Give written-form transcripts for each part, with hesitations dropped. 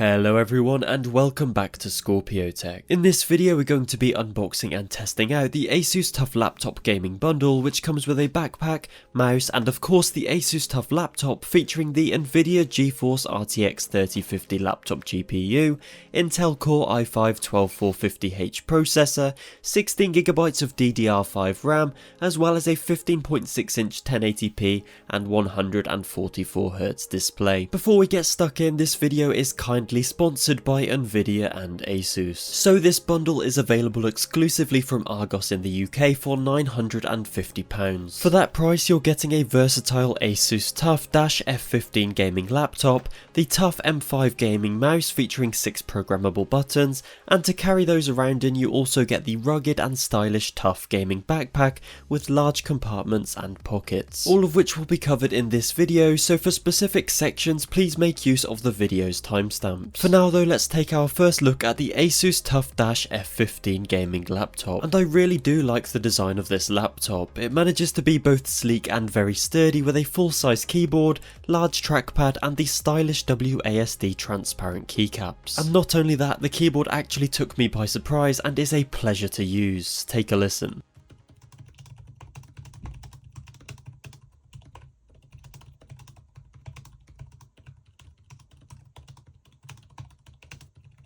Hello everyone and welcome back to ScorpioTech. In this video we're going to be unboxing and testing out the Asus TUF Laptop Gaming Bundle, which comes with a backpack, mouse and of course the Asus TUF Laptop featuring the Nvidia GeForce RTX 3050 laptop GPU, Intel Core i5-12450H processor, 16GB of DDR5 RAM, as well as a 15.6-inch 1080p and 144Hz display. Before we get stuck in, this video is kindly sponsored by Nvidia and Asus. So this bundle is available exclusively from Argos in the UK for £950. For that price you're getting a versatile Asus TUF Dash F15 gaming laptop, the TUF M5 Gaming Mouse featuring 6 programmable buttons, and to carry those around in you also get the rugged and stylish TUF Gaming Backpack with large compartments and pockets, all of which will be covered in this video, so for specific sections please make use of the video's timestamp. For now though, let's take our first look at the Asus TUF Dash F15 gaming laptop, and I really do like the design of this laptop. It manages to be both sleek and very sturdy with a full-size keyboard, large trackpad and the stylish WASD transparent keycaps. And not only that, the keyboard actually took me by surprise and is a pleasure to use. Take a listen.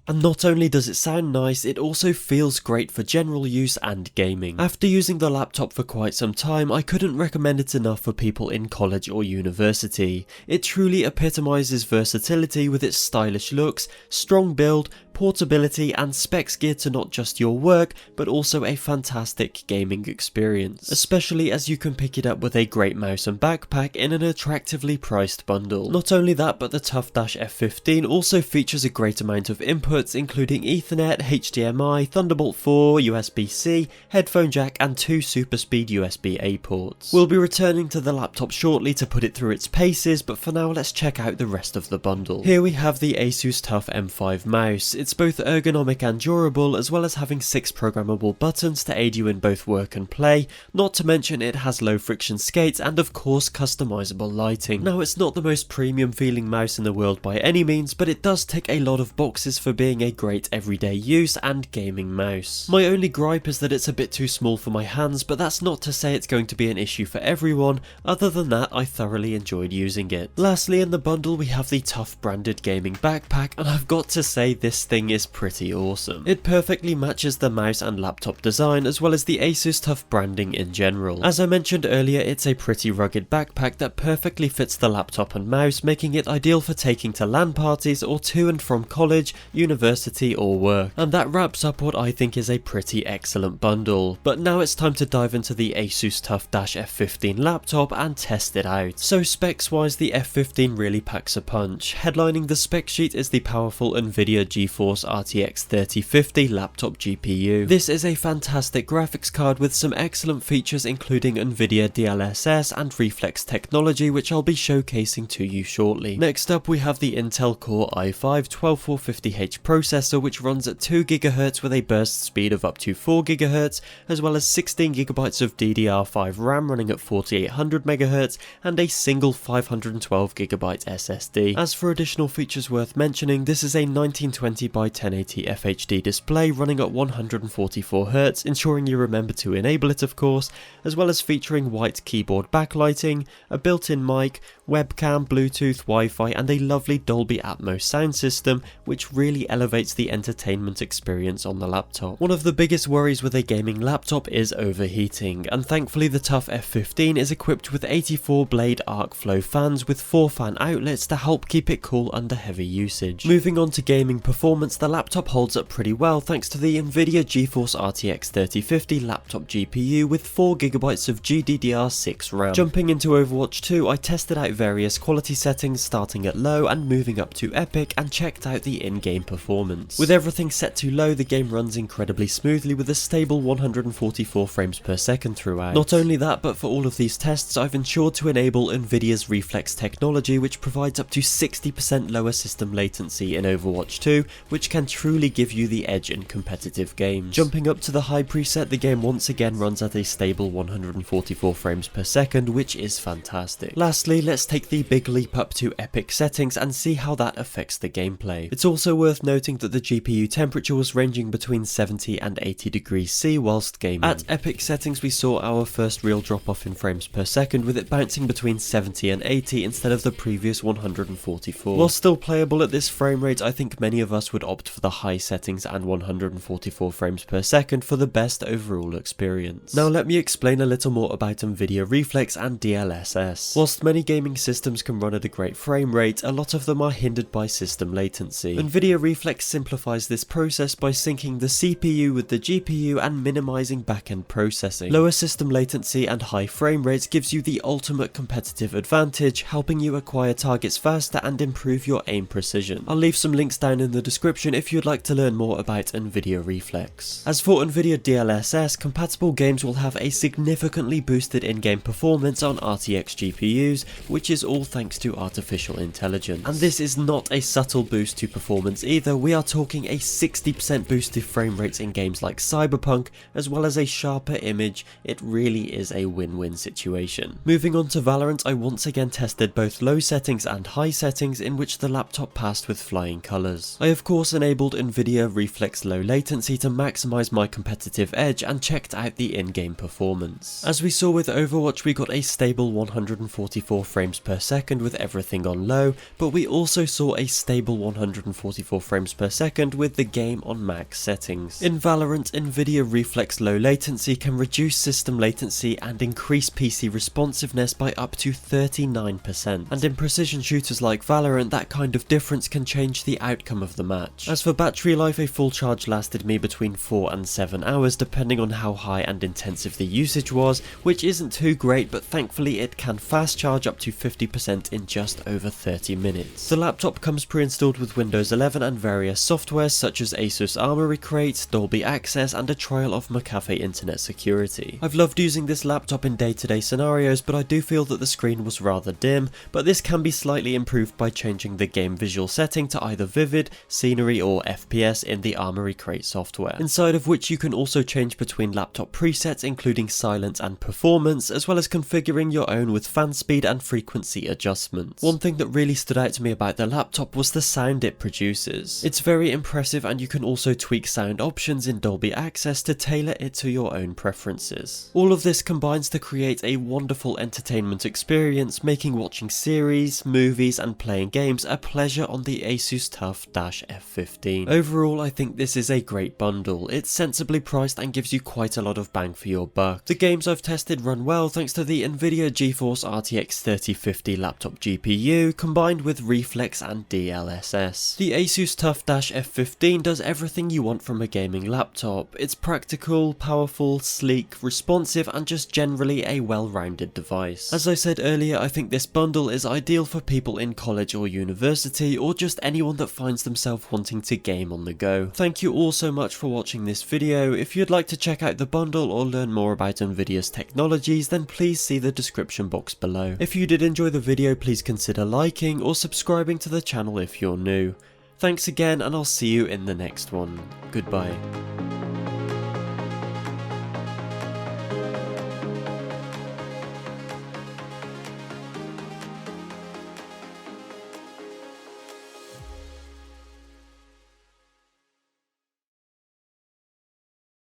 And not only does it sound nice, it also feels great for general use and gaming. After using the laptop for quite some time, I couldn't recommend it enough for people in college or university. It truly epitomizes versatility with its stylish looks, strong build, portability and specs geared to not just your work but also a fantastic gaming experience, especially as you can pick it up with a great mouse and backpack in an attractively priced bundle. Not only that, but the TUF Dash F15 also features a great amount of inputs including Ethernet, HDMI, Thunderbolt 4, USB-C, headphone jack and 2 super speed USB-A ports. We'll be returning to the laptop shortly to put it through its paces, but for now let's check out the rest of the bundle. Here we have the Asus TUF M5 mouse. It's both ergonomic and durable, as well as having 6 programmable buttons to aid you in both work and play, not to mention it has low friction skates and of course customizable lighting. Now it's not the most premium feeling mouse in the world by any means, but it does tick a lot of boxes for being a great everyday use and gaming mouse. My only gripe is that it's a bit too small for my hands, but that's not to say it's going to be an issue for everyone. Other than that, I thoroughly enjoyed using it. Lastly in the bundle we have the TUF branded gaming backpack, and I've got to say this thing is pretty awesome. It perfectly matches the mouse and laptop design as well as the Asus TUF branding in general. As I mentioned earlier, it's a pretty rugged backpack that perfectly fits the laptop and mouse, making it ideal for taking to LAN parties or to and from college, university or work. And that wraps up what I think is a pretty excellent bundle. But now it's time to dive into the Asus TUF Dash F15 laptop and test it out. So specs wise, the F15 really packs a punch. Headlining the spec sheet is the powerful Nvidia GeForce RTX 3050 laptop GPU. This is a fantastic graphics card with some excellent features including Nvidia DLSS and Reflex technology, which I'll be showcasing to you shortly. Next up we have the Intel Core i5-12450H processor, which runs at 2GHz with a burst speed of up to 4GHz, as well as 16GB of DDR5 RAM running at 4800MHz and a single 512GB SSD. As for additional features worth mentioning, this is a 1920 by 1080 FHD display running at 144Hz, ensuring you remember to enable it of course, as well as featuring white keyboard backlighting, a built-in mic, webcam, Bluetooth, Wi-Fi and a lovely Dolby Atmos sound system, which really elevates the entertainment experience on the laptop. One of the biggest worries with a gaming laptop is overheating, and thankfully the TUF F15 is equipped with 84 blade arc flow fans with 4 fan outlets to help keep it cool under heavy usage. Moving on to gaming performance, the laptop holds up pretty well thanks to the Nvidia GeForce RTX 3050 laptop GPU with 4GB of GDDR6 RAM. Jumping into Overwatch 2, I tested out various quality settings starting at low and moving up to epic and checked out the in-game performance. With everything set to low, the game runs incredibly smoothly with a stable 144 frames per second throughout. Not only that, but for all of these tests I've ensured to enable Nvidia's Reflex technology, which provides up to 60% lower system latency in Overwatch 2 which can truly give you the edge in competitive games. Jumping up to the high preset, the game once again runs at a stable 144 frames per second, which is fantastic. Lastly, let's take the big leap up to epic settings and see how that affects the gameplay. It's also worth noting that the GPU temperature was ranging between 70 and 80 degrees C whilst gaming. At epic settings, we saw our first real drop off in frames per second, with it bouncing between 70 and 80 instead of the previous 144. While still playable at this frame rate, I think many of us would opt for the high settings and 144 frames per second for the best overall experience. Now let me explain a little more about Nvidia Reflex and DLSS. Whilst many gaming systems can run at a great frame rate, a lot of them are hindered by system latency. Nvidia Reflex simplifies this process by syncing the CPU with the GPU and minimizing backend processing. Lower system latency and high frame rates gives you the ultimate competitive advantage, helping you acquire targets faster and improve your aim precision. I'll leave some links down in the description if you'd like to learn more about Nvidia Reflex. As for Nvidia DLSS, compatible games will have a significantly boosted in-game performance on RTX GPUs, which is all thanks to artificial intelligence. And this is not a subtle boost to performance either. We are talking a 60% boost to frame rates in games like Cyberpunk, as well as a sharper image. It really is a win-win situation. Moving on to Valorant, I once again tested both low settings and high settings, in which the laptop passed with flying colours. I of course enabled Nvidia Reflex low latency to maximise my competitive edge and checked out the in-game performance. As we saw with Overwatch, we got a stable 144 frames per second with everything on low, but we also saw a stable 144 frames per second with the game on max settings. In Valorant, Nvidia Reflex low latency can reduce system latency and increase PC responsiveness by up to 39%, and in precision shooters like Valorant, that kind of difference can change the outcome of the match. As for battery life, a full charge lasted me between 4 and 7 hours depending on how high and intensive the usage was, which isn't too great, but thankfully it can fast charge up to 50% in just over 30 minutes. The laptop comes pre-installed with Windows 11 and various softwares such as Asus Armory Crate, Dolby Access, and a trial of McAfee Internet Security. I've loved using this laptop in day-to-day scenarios, but I do feel that the screen was rather dim, but this can be slightly improved by changing the game visual setting to either Vivid, Scenery, or FPS in the Armory Crate software, inside of which you can also change between laptop presets including silent and performance, as well as configuring your own with fan speed and frequency adjustments. One thing that really stood out to me about the laptop was the sound it produces. It's very impressive, and you can also tweak sound options in Dolby Access to tailor it to your own preferences. All of this combines to create a wonderful entertainment experience, making watching series, movies, and playing games a pleasure on the Asus TUF Dash F15. Overall, I think this is a great bundle. It's sensibly priced and gives you quite a lot of bang for your buck. The games I've tested run well thanks to the Nvidia GeForce RTX 3050 laptop GPU combined with Reflex and DLSS. The Asus TUF Dash F15 does everything you want from a gaming laptop. It's practical, powerful, sleek, responsive, and just generally a well-rounded device. As I said earlier, I think this bundle is ideal for people in college or university, or just anyone that finds themselves wanting to game on the go. Thank you all so much for watching this video. If you'd like to check out the bundle or learn more about Nvidia's technologies, then please see the description box below. If you did enjoy the video, please consider liking or subscribing to the channel if you're new. Thanks again, and I'll see you in the next one. Goodbye.